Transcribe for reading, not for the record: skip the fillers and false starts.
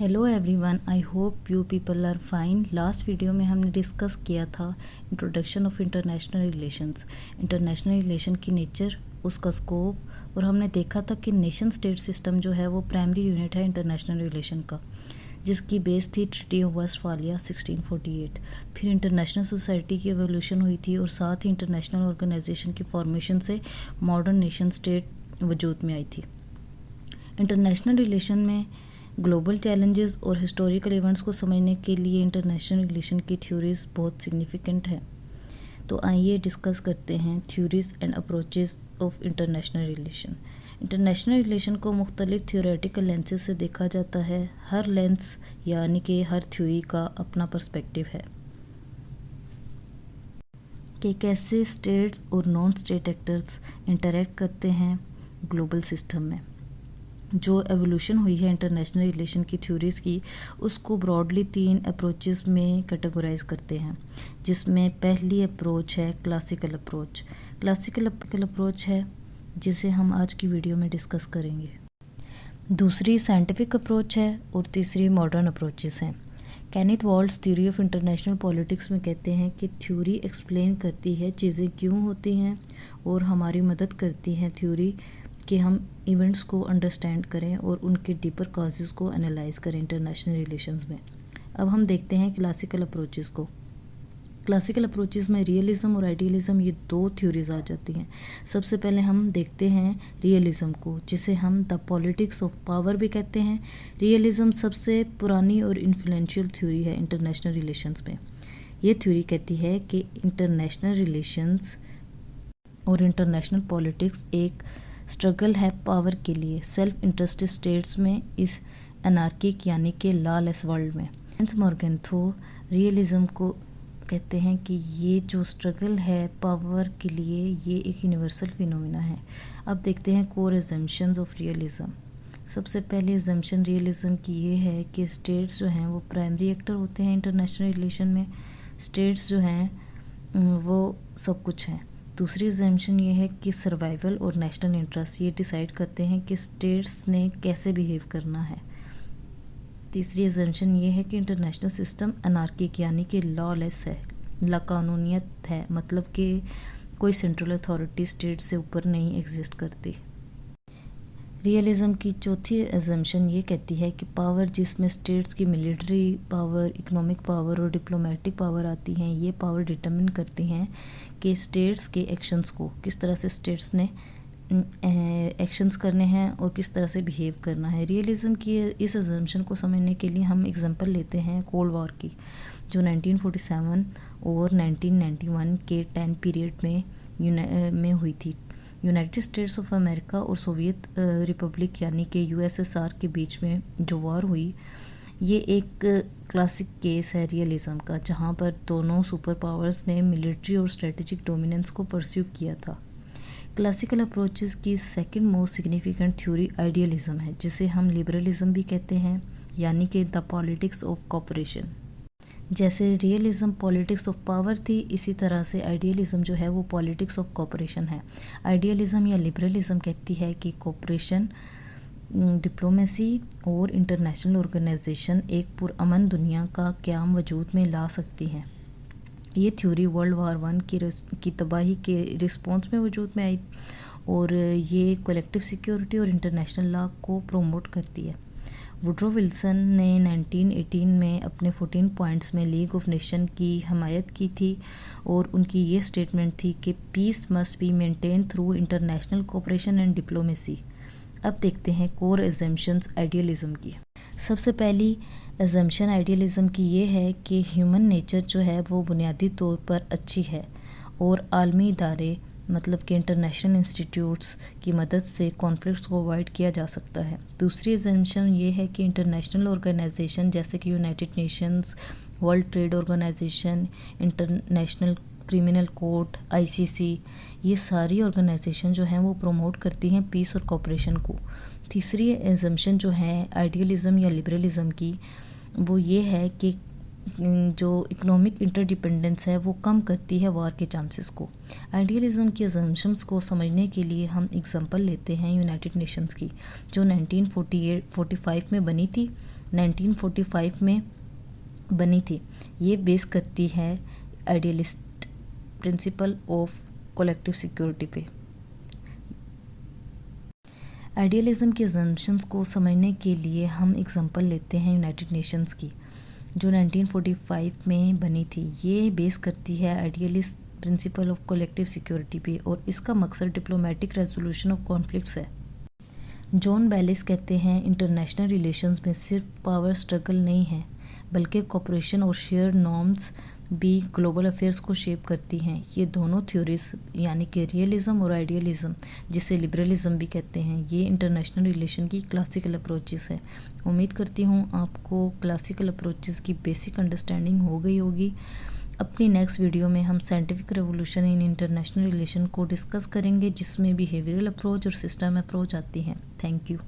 Hello everyone, I hope you people are fine. Last video में हमने discuss किया था introduction of international relations, international relation की nature, उसका स्कोप, और हमने देखा था कि नेशन स्टेट सिस्टम जो है वो प्राइमरी यूनिट है इंटरनेशनल रिलेशन का, जिसकी बेस थी ट्रीटी ऑफ वेस्टफालिया 1648। फिर इंटरनेशनल सोसाइटी की एवोल्यूशन हुई थी और साथ ही इंटरनेशनल ऑर्गेनाइजेशन की फॉर्मेशन से मॉडर्न नेशन स्टेट वजूद में आई थी। इंटरनेशनल रिलेशन में ग्लोबल चैलेंजेस और हिस्टोरिकल इवेंट्स को समझने के लिए इंटरनेशनल रिलेशन की थ्योरीज बहुत सिग्निफिकेंट है। तो आइए डिस्कस करते हैं theories and approaches of international relation. International relation को मुख्तलिफ थ्योरेटिकल लेंसेज से देखा जाता है। हर लेंस यानी कि हर थ्योरी का अपना पर्सपेक्टिव है कि कैसे स्टेट्स और नॉन स्टेट एक्टर्स इंटरेक्ट करते हैं ग्लोबल सिस्टम में। जो एवोल्यूशन हुई है इंटरनेशनल रिलेशन की थ्योरीज़ की, उसको ब्रॉडली 3 अप्रोचेस में कैटेगराइज करते हैं, जिसमें पहली अप्रोच है क्लासिकल अप्रोच। क्लासिकल अप्रोच है जिसे हम आज की वीडियो में डिस्कस करेंगे। दूसरी साइंटिफिक अप्रोच है और तीसरी मॉडर्न अप्रोचेस हैं। Kenneth vaults theory of international politics में कहते हैं कि थ्योरी एक्सप्लेन करती है चीज़ें क्यों होती हैं और हमारी मदद करती हैं थ्योरी कि हम इवेंट्स को अंडरस्टैंड करें और उनके डीपर कॉजेज़ को एनालाइज करें इंटरनेशनल रिलेशंस में। अब हम देखते हैं क्लासिकल अप्रोचेस को। क्लासिकल अप्रोचेस में रियलिज्म और आइडियलिज्म, ये 2 थ्योरीज आ जाती हैं। सबसे पहले हम देखते हैं रियलिज्म को, जिसे हम द पॉलिटिक्स ऑफ पावर भी कहते हैं। रियलिज्म सबसे पुरानी और इन्फ्लुएंशियल थ्योरी है इंटरनेशनल रिलेशंस में। ये थ्योरी कहती है कि इंटरनेशनल रिलेशंस और इंटरनेशनल पॉलिटिक्स एक स्ट्रगल है पावर के लिए सेल्फ इंटरेस्टेड स्टेट्स में, इस अनार्किक यानी कि लॉलेस वर्ल्ड में। हेंस मॉर्गेंथो रियलिज्म को कहते हैं कि ये जो स्ट्रगल है पावर के लिए, ये एक यूनिवर्सल फिनोमेना है। अब देखते हैं कोर एजम्पशंस ऑफ रियलिज्म। सबसे पहले एजम्पशन रियलिज्म की ये है कि स्टेट्स जो हैं वो प्राइमरी एक्टर होते हैं इंटरनेशनल रिलेशन में। स्टेट्स जो हैं वो सब कुछ हैं। दूसरी एजम्पशन ये है कि सर्वाइवल और नेशनल इंटरेस्ट ये डिसाइड करते हैं कि स्टेट्स ने कैसे बिहेव करना है। तीसरी एजम्पशन ये है कि इंटरनेशनल सिस्टम अनार्किक यानी कि लॉलेस है, लाकानूनियत है, मतलब कि कोई सेंट्रल अथॉरिटी स्टेट से ऊपर नहीं एग्जिस्ट करती। रियलिज्म की चौथी एजम्पशन ये कहती है कि पावर, जिसमें स्टेट्स की मिलिट्री पावर, इकोनॉमिक पावर और डिप्लोमेटिक पावर आती हैं, ये पावर डिटरमिन करती हैं कि स्टेट्स के एक्शंस को किस तरह से स्टेट्स ने एक्शंस करने हैं और किस तरह से बिहेव करना है। रियलिज्म की इस एजम्पशन को समझने के लिए हम एग्जांपल लेते हैं कोल्ड वॉर की, जो 1947 और 1991 के टाइम पीरियड में हुई थी। यूनाइटेड स्टेट्स ऑफ अमेरिका और सोवियत रिपब्लिक यानी कि यूएसएसआर के बीच में जो वॉर हुई, ये एक क्लासिक केस है रियलिज्म का, जहाँ पर दोनों सुपर पावर्स ने मिलिट्री और स्ट्रेटेजिक डोमिनेंस को परस्यू किया था। क्लासिकल अप्रोचेस की second most significant theory idealism है, जिसे हम लिबरलिज्म भी कहते हैं, यानी कि द पॉलिटिक्स ऑफ कॉपरेशन। जैसे रियलिज्म पॉलिटिक्स ऑफ पावर थी, इसी तरह से आइडियलिज्म जो है वो पॉलिटिक्स ऑफ कॉपरेशन है। आइडियलिज्म या लिबरलिज्म कहती है कि कॉपरेशन, डिप्लोमेसी और इंटरनेशनल ऑर्गेनाइजेशन एक पुरअमन दुनिया का क़याम वजूद में ला सकती हैं। ये थ्योरी वर्ल्ड वार 1 की तबाही के रिस्पॉन्स में वजूद में आई और ये कलेक्टिव सिक्योरिटी और इंटरनेशनल लॉ को प्रोमोट करती है। वुड्रो विल्सन ने 1918 में अपने 14 पॉइंट्स में लीग ऑफ नेशन की हमायत की थी और उनकी ये स्टेटमेंट थी कि peace must be maintain through international cooperation and diplomacy. अब देखते हैं कोर एजम्पशंस आइडियलिज्म की। सबसे पहली एजम्पशन आइडियलिज्म की ये है कि ह्यूमन नेचर जो है वो बुनियादी तौर पर अच्छी है और आलमी इदारे, मतलब कि इंटरनेशनल इंस्टीट्यूट्स की मदद से कॉन्फ्लिक्ट्स को अवॉइड किया जा सकता है। दूसरी एजम्पशन ये है कि इंटरनेशनल ऑर्गेनाइजेशन जैसे कि United Nations, World Trade Organisation, International Criminal Court, ICC, ये सारी ऑर्गेनाइजेशन जो हैं वो प्रमोट करती हैं पीस और कोऑपरेशन को। तीसरी एजम्पशन जो है आइडियलिज्म या लिबरलिज्म की, वो ये है कि जो इकोनॉमिक इंटरडिपेंडेंस है वो कम करती है वार के चांसेस को। आइडियलिज्म की अजम्पशंस को समझने के लिए हम एग्जांपल लेते हैं यूनाइटेड नेशंस की, जो 1945 में बनी थी 1945 में बनी थी। ये बेस करती है idealist principle of collective security पे। आइडियलिज्म के अजम्पशंस को समझने के लिए हम एग्जांपल लेते हैं यूनाइटेड नेशंस की, जो 1945 में बनी थी। ये बेस करती है idealist principle of collective security पे और इसका मकसद डिप्लोमेटिक रेजोल्यूशन ऑफ कॉन्फ्लिक्ट्स है। जॉन बेलिस कहते हैं इंटरनेशनल रिलेशंस में सिर्फ पावर स्ट्रगल नहीं है, बल्कि कोऑपरेशन और शेयर नॉर्म्स भी ग्लोबल अफेयर्स को शेप करती हैं। ये दोनों थ्योरीज यानी कि रियलिज्म और आइडियलिज्म, जिसे लिबरलिज्म भी कहते हैं, ये इंटरनेशनल रिलेशन की क्लासिकल अप्रोचेस है। उम्मीद करती हूँ आपको क्लासिकल अप्रोचेस की बेसिक अंडरस्टैंडिंग हो गई होगी। अपनी नेक्स्ट वीडियो में हम scientific revolution in international relation को डिस्कस करेंगे, जिसमें बिहेवियरल अप्रोच और सिस्टम अप्रोच आती हैं। Thank you.